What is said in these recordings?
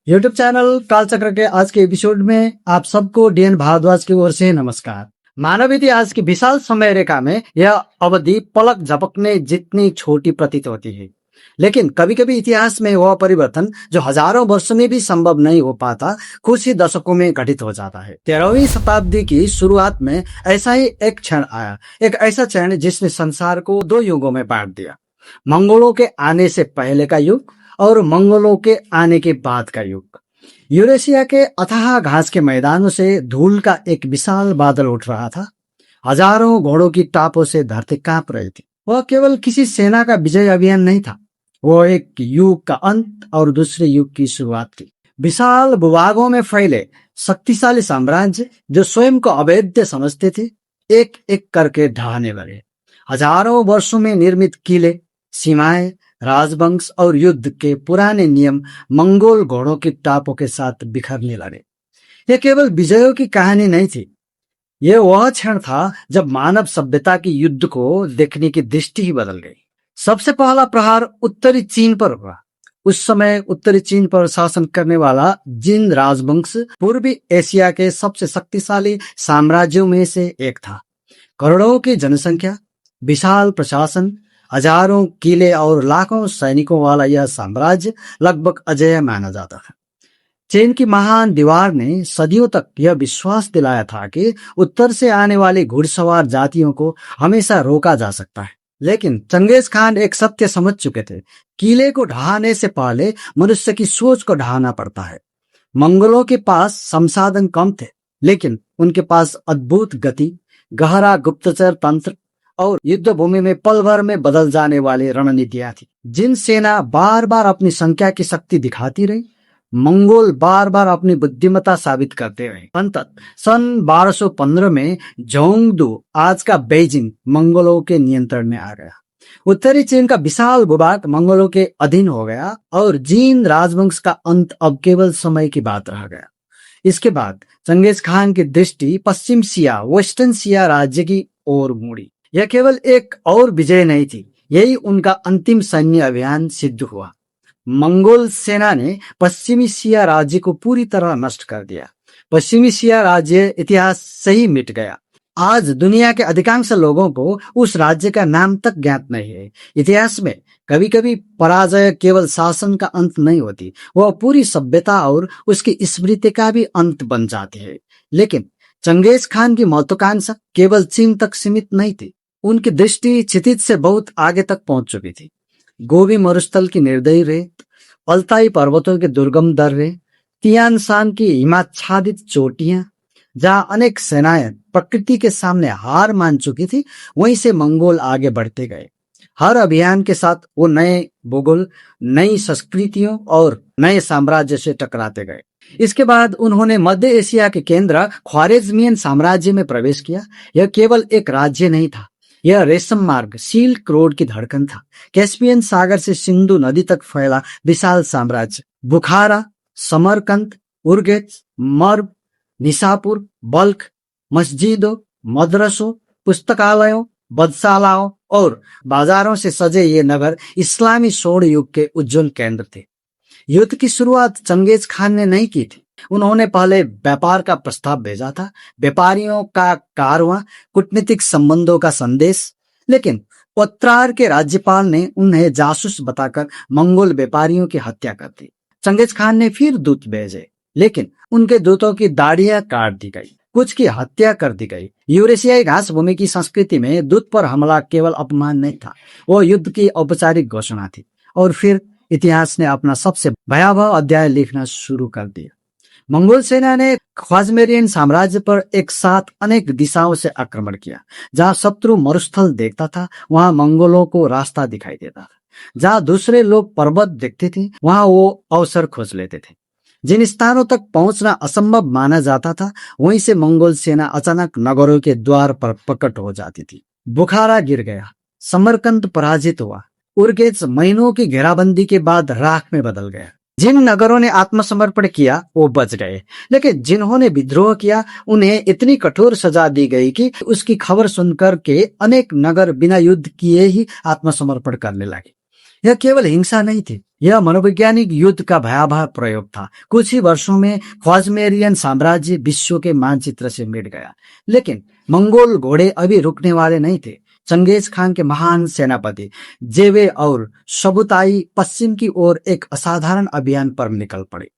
YouTube channel कालचक्र के आज के एपिसोड में आप सबको डीएन भारद्वाज की ओर से नमस्कार। मानव इतिहास की विशाल समय रेखा में यह अवधि पलक झपकने जितनी छोटी प्रतीत होती है, लेकिन कभी कभी इतिहास में वह परिवर्तन जो हजारों वर्षों में भी संभव नहीं हो पाता कुछ ही दशकों में घटित हो जाता है। 13वीं शताब्दी की शुरुआत में ऐसा ही एक क्षण आया, एक ऐसा क्षण जिसने संसार को दो युगों में बांट दिया। मंगोलों के आने से पहले का युग और मंगोलों के आने के बाद का युग। यूरेशिया के अथाह घास के मैदानों से धूल का एक विशाल बादल उठ रहा था। हजारों घोड़ों की टापों से धरती कांप रही थी। वह केवल किसी सेना का विजय अभियान नहीं था, वो एक युग का अंत और दूसरे युग की शुरुआत थी। विशाल भूभागों में फैले शक्तिशाली साम्राज्य जो स्वयं को अवैध समझते थे, एक एक करके ढहने लगे। हजारों वर्षों में निर्मित किले, सीमाएं, राजवंश और युद्ध के पुराने नियम मंगोल घोड़ों की टापों के साथ बिखरने लगे। यह केवल विजयों की कहानी नहीं थी, यह वह क्षण था जब मानव सभ्यता की युद्ध को देखने की दृष्टि ही बदल गई। सबसे पहला प्रहार उत्तरी चीन पर हुआ। उस समय उत्तरी चीन पर शासन करने वाला जिन राजवंश पूर्वी एशिया के सबसे शक्तिशाली साम्राज्यों में से एक था। करोड़ों की जनसंख्या, विशाल प्रशासन, हजारों किले और लाखों सैनिकों वाला यह साम्राज्य लगभग अजेय माना जाता था। चीन की महान दीवार ने सदियों तक यह विश्वास दिलाया था कि उत्तर से आने वाली घुड़सवार जातियों को हमेशा रोका जा सकता है। लेकिन चंगेज खान एक सत्य समझ चुके थे, किले को ढहाने से पहले मनुष्य की सोच को ढहाना पड़ता है। मंगोलों के पास संसाधन कम थे, लेकिन उनके पास अद्भुत गति, गहरा गुप्तचर तंत्र और युद्ध भूमि में पल भर में बदल जाने वाली रणनीतियां थी। जिन सेना बार बार अपनी संख्या की शक्ति दिखाती रही, मंगोल बार बार अपनी बुद्धिमत्ता साबित करते रहे। अंततः सन 1215 में जोंगडू, आज का बेइजिंग, मंगोलों के नियंत्रण में आ गया। उत्तरी चीन का विशाल भूभाग मंगोलों के अधीन हो गया और जीन राजवंश का अंत अब केवल समय की बात रह गया। इसके बाद चंगेज खान की दृष्टि पश्चिम सिया, वेस्टर्न सिया राज्य की ओर मुड़ी। यह केवल एक और विजय नहीं थी, यही उनका अंतिम सैन्य अभियान सिद्ध हुआ। मंगोल सेना ने पश्चिमी सिया राज्य को पूरी तरह नष्ट कर दिया। पश्चिमी सिया राज्य इतिहास से ही मिट गया। आज दुनिया के अधिकांश लोगों को उस राज्य का नाम तक ज्ञात नहीं है। इतिहास में कभी कभी पराजय केवल शासन का अंत नहीं होती, वह पूरी सभ्यता और उसकी स्मृति का भी अंत बन जाती है। लेकिन चंगेज खान की महत्वाकांक्षा केवल चीन तक सीमित नहीं थी, उनकी दृष्टि क्षितिज से बहुत आगे तक पहुंच चुकी थी। गोबी मरुस्थल की निर्दयी रेत, अल्ताई पर्वतों के दुर्गम दर्रे, तियान शान की हिमाच्छादित चोटियां, जहां अनेक सेनाएं प्रकृति के सामने हार मान चुकी थी, वहीं से मंगोल आगे बढ़ते गए। हर अभियान के साथ वो नए भूगोल, नई संस्कृतियों और नए साम्राज्य से टकराते गए। इसके बाद उन्होंने मध्य एशिया के केंद्र ख्वारेज़मियन साम्राज्य में प्रवेश किया। यह केवल एक राज्य नहीं था, यह रेशम मार्ग, सिल्क रोड की धड़कन था। कैस्पियन सागर से सिंधु नदी तक फैला विशाल साम्राज्य। बुखारा, समरकंद, उर्गेच, मर्व, निशापुर, बल्ख, मस्जिदों, मदरसों, पुस्तकालयों, बदशालाओं और बाजारों से सजे ये नगर इस्लामी स्वर्ण युग के उज्जवल केंद्र थे। युद्ध की शुरुआत चंगेज खान ने नहीं की थी। उन्होंने पहले व्यापार का प्रस्ताव भेजा था, व्यापारियों का कारवां, कूटनीतिक संबंधों का संदेश। लेकिन ओत्रार के राज्यपाल ने उन्हें जासूस बताकर मंगोल व्यापारियों की हत्या कर दी। चंगेज खान ने फिर दूत भेजे, लेकिन उनके दूतों की दाढ़ियां काट दी गई, कुछ की हत्या कर दी गई। यूरेशियाई घास भूमि की संस्कृति में दूत पर हमला केवल अपमान नहीं था, वो युद्ध की औपचारिक घोषणा थी। और फिर इतिहास ने अपना सबसे भयावह अध्याय लिखना शुरू कर दिया। मंगोल सेना ने ख्वारेज़मियन साम्राज्य पर एक साथ अनेक दिशाओं से आक्रमण किया। जहां शत्रु मरुस्थल देखता था, वहां मंगोलों को रास्ता दिखाई देता था। जहां दूसरे लोग पर्वत देखते थे, वहां वो अवसर खोज लेते थे। जिन स्थानों तक पहुंचना असंभव माना जाता था, वहीं से मंगोल सेना अचानक नगरों के द्वार पर प्रकट हो जाती थी। बुखारा गिर गया, समरकंद पराजित हुआ, उर्गेच महीनों की घेराबंदी के बाद राख में बदल गया। जिन नगरों ने आत्मसमर्पण किया वो बच गए, लेकिन जिन्होंने विद्रोह किया उन्हें इतनी कठोर सजा दी गई कि उसकी खबर सुनकर के अनेक नगर बिना युद्ध किए ही आत्मसमर्पण करने लगे। यह केवल हिंसा नहीं थी, यह मनोवैज्ञानिक युद्ध का भयावह प्रयोग था। कुछ ही वर्षों में ख्वाजमेरियन साम्राज्य विश्व के मानचित्र से मिट गया, लेकिन मंगोल घोड़े अभी रुकने वाले नहीं थे। चंगेज खान के महान सेनापति जेवे और सबुताई पश्चिम की ओर एक असाधारण अभियान पर निकल पड़े।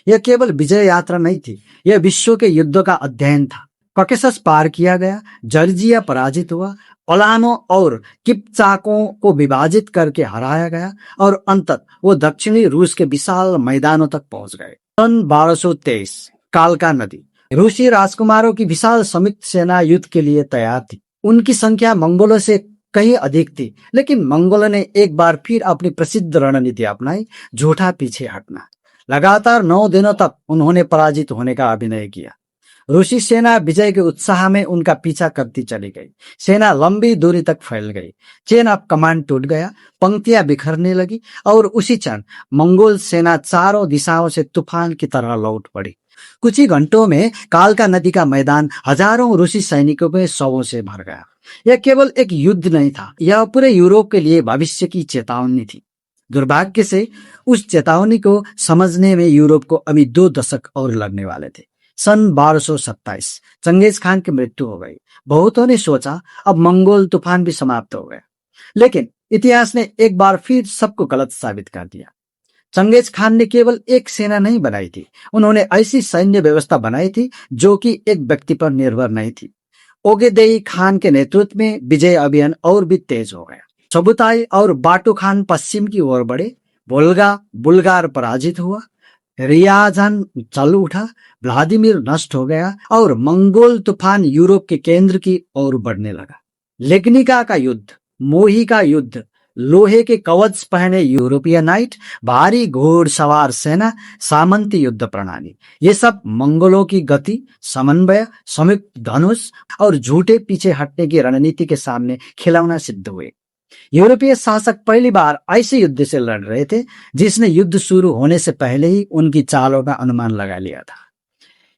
यह केवल विजय यात्रा नहीं थी, यह विश्व के युद्ध का अध्ययन था। कॉकेसस पार किया गया, जॉर्जिया पराजित हुआ, ओलानो और किप्चाकों को विभाजित करके हराया गया और अंततः वो दक्षिणी रूस के विशाल मैदानों तक पहुंच गए। सन 1223 कालका नदी। रूसी राजकुमारों की विशाल संयुक्त सेना युद्ध के लिए तैयार थी। उनकी संख्या मंगोलों से कहीं अधिक थी, लेकिन मंगोलों ने एक बार फिर अपनी प्रसिद्ध रणनीति अपनाई, झूठा पीछे हटना। लगातार 9 दिनों तक उन्होंने पराजित होने का अभिनय किया। रूसी सेना विजय के उत्साह में उनका पीछा करती चली गई। सेना लंबी दूरी तक फैल गई, चेन ऑफ कमांड टूट गया, पंक्तियां बिखरने लगी और उसी क्षण मंगोल सेना चारों दिशाओं से तूफान की तरह लौट पड़ी। कुछ ही घंटों में कालका नदी का मैदान हजारों रूसी सैनिकों में शवों से भर गया। यह केवल एक युद्ध नहीं था, यह पूरे यूरोप के लिए भविष्य की चेतावनी थी। दुर्भाग्य से उस चेतावनी को समझने में यूरोप को अभी 2 दशक और लगने वाले थे। सन 1227 चंगेज खान की मृत्यु हो गई। बहुतों ने सोचा अब मंगोल तूफान भी समाप्त हो गया, लेकिन इतिहास ने एक बार फिर सबको गलत साबित कर दिया। चंगेज खान ने केवल एक सेना नहीं बनाई थी, उन्होंने ऐसी सैन्य व्यवस्था बनाई थी जो कि एक व्यक्ति पर निर्भर नहीं थी। ओगेदेई खान के नेतृत्व में विजय अभियान और भी तेज हो गया। सबुताई और बाटू खान पश्चिम की ओर बढ़े, वोल्गा बुल्गार पराजित हुआ, रियाजान चल उठा, व्लादिमीर नष्ट हो गया और मंगोल तूफान यूरोप के केंद्र की ओर बढ़ने लगा। लेग्निका का युद्ध, मोही का युद्ध, लोहे के कवच पहने यूरोपीय नाइट, भारी घोड़सवार सेना, सामंती युद्ध प्रणाली, ये सब मंगोलों की गति, समन्वय, संयुक्त धनुष और झूठे पीछे हटने की रणनीति के सामने खिलौना सिद्ध हुए। यूरोपीय शासक पहली बार ऐसे युद्ध से लड़ रहे थे जिसने युद्ध शुरू होने से पहले ही उनकी चालों का अनुमान लगा लिया था।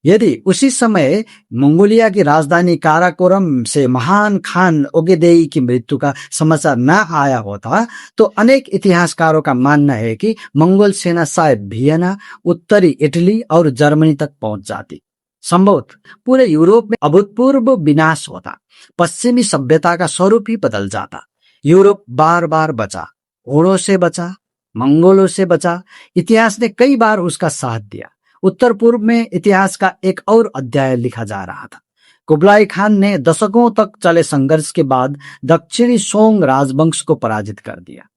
यदि उसी समय मंगोलिया की राजधानी काराकोरम से महान खान ओगेदेई की मृत्यु का समाचार न आया होता तो अनेक इतिहासकारों का मानना है कि मंगोल सेना शायद वियना, उत्तरी इटली और जर्मनी तक पहुंच जाती। संभवतः पूरे यूरोप में अभूतपूर्व विनाश होता, पश्चिमी सभ्यता का स्वरूप ही बदल जाता। यूरोप बार बार बचा, घोड़ों से बचा, मंगोलों से बचा। इतिहास ने कई बार उसका साथ दिया। उत्तर पूर्व में इतिहास का एक और अध्याय लिखा जा रहा था। कुबलाई खान ने दशकों तक चले संघर्ष के बाद दक्षिणी सोंग राजवंश को पराजित कर दिया।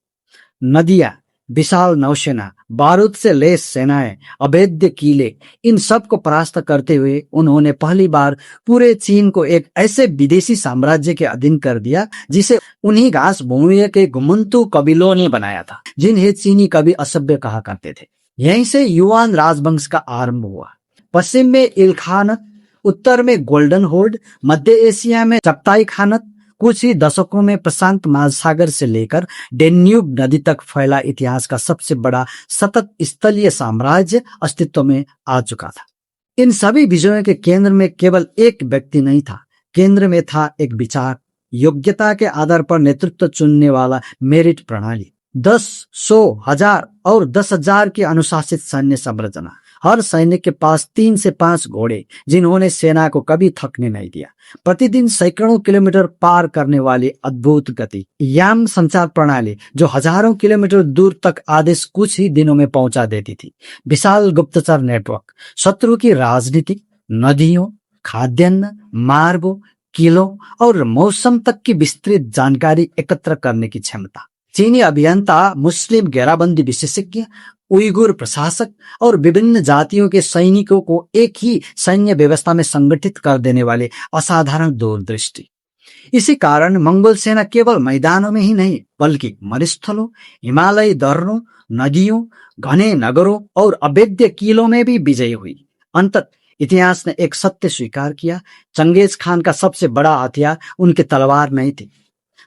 नदियां, विशाल नौसेना, बारूद से लैस सेनाएं, अभेद्य किले, इन सब को परास्त करते हुए उन्होंने पहली बार पूरे चीन को एक ऐसे विदेशी साम्राज्य के अधीन कर दिया जिसे उन्हीं घास भूमि के घुमंतु कबीलों ने बनाया था, जिन्हें चीनी कभी असभ्य कहा करते थे। यहीं से युआन राजवंश का आरंभ हुआ। पश्चिम में इलखानत, उत्तर में गोल्डन होर्ड, मध्य एशिया में चगताई खानत, कुछ ही दशकों में प्रशांत महासागर से लेकर डेन्यूब नदी तक फैला इतिहास का सबसे बड़ा सतत स्थलीय साम्राज्य अस्तित्व में आ चुका था। इन सभी विजयों के केंद्र में केवल एक व्यक्ति नहीं था, केंद्र में था एक विचार, योग्यता के आधार पर नेतृत्व चुनने वाला मेरिट प्रणाली। 10, 100, 1000 और 10,000 की अनुशासित सैन्य संरचना। हर सैनिक के पास 3 से 5 घोड़े जिन्होंने सेना को कभी थकने नहीं दिया। प्रतिदिन सैकड़ों किलोमीटर पार करने वाली अद्भुत गति। याम संचार प्रणाली जो हजारों किलोमीटर दूर तक आदेश कुछ ही दिनों में पहुंचा देती थी। विशाल गुप्तचर नेटवर्क, शत्रु की राजनीति, नदियों, खाद्यान्न, मार्गों, किलों और मौसम तक की विस्तृत जानकारी एकत्र करने की क्षमता। चीनी अभियंता, मुस्लिम घेराबंदी विशेषज्ञ, उइगुर प्रशासक और विभिन्न जातियों के सैनिकों को एक ही सैन्य व्यवस्था में संगठित कर देने वाले असाधारण दूरदृष्टि। इसी कारण मंगोल सेना केवल मैदानों में ही नहीं बल्कि मरुस्थलों, हिमालयी दर्रों, नदियों, घने नगरों और अभेद्य किलों में भी विजयी हुई। अंततः इतिहास ने एक सत्य स्वीकार किया, चंगेज खान का सबसे बड़ा हथियार उनकी तलवार नहीं थी,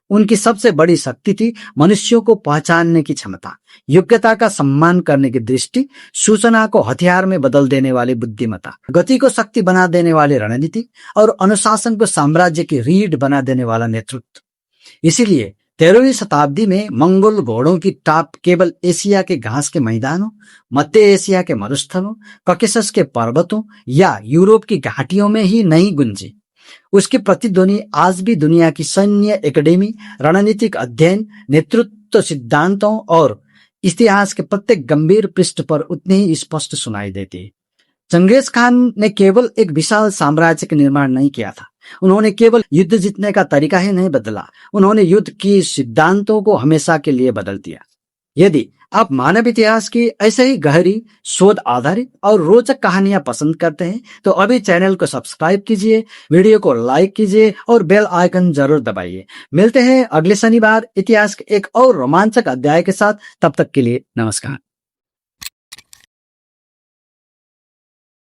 उनकी सबसे बड़ी शक्ति थी मनुष्यों को पहचानने की क्षमता, योग्यता का सम्मान करने की दृष्टि, सूचना को हथियार में बदल देने वाली बुद्धिमत्ता, गति को शक्ति बना देने वाली रणनीति और अनुशासन को साम्राज्य की रीढ़ बना देने वाला नेतृत्व। इसीलिए 13वीं शताब्दी में मंगोल घोड़ों की टाप केवल एशिया के घास के मैदानों, मध्य एशिया के मरुस्थलों, कॉकेसस के पर्वतों या यूरोप की घाटियों में ही नहीं गूंजी। उसकी प्रतिध्वनि आज भी दुनिया की सैन्य एकेडमी, रणनीतिक अध्ययन, नेतृत्व सिद्धांतों और इतिहास के प्रत्येक गंभीर पृष्ठ पर उतनी ही स्पष्ट सुनाई देती है। चंगेज खान ने केवल एक विशाल साम्राज्य का निर्माण नहीं किया था। उन्होंने केवल युद्ध जीतने का तरीका ही नहीं बदला, उन्होंने युद्ध की सिद्धांतों को हमेशा के लिए बदल दिया। यदि आप मानव इतिहास की ऐसे ही गहरी, शोध आधारित और रोचक कहानियां पसंद करते हैं तो अभी चैनल को सब्सक्राइब कीजिए, वीडियो को लाइक कीजिए और बेल आइकन जरूर दबाइए। मिलते हैं अगले शनिवार इतिहास के एक और रोमांचक अध्याय के साथ। तब तक के लिए नमस्कार।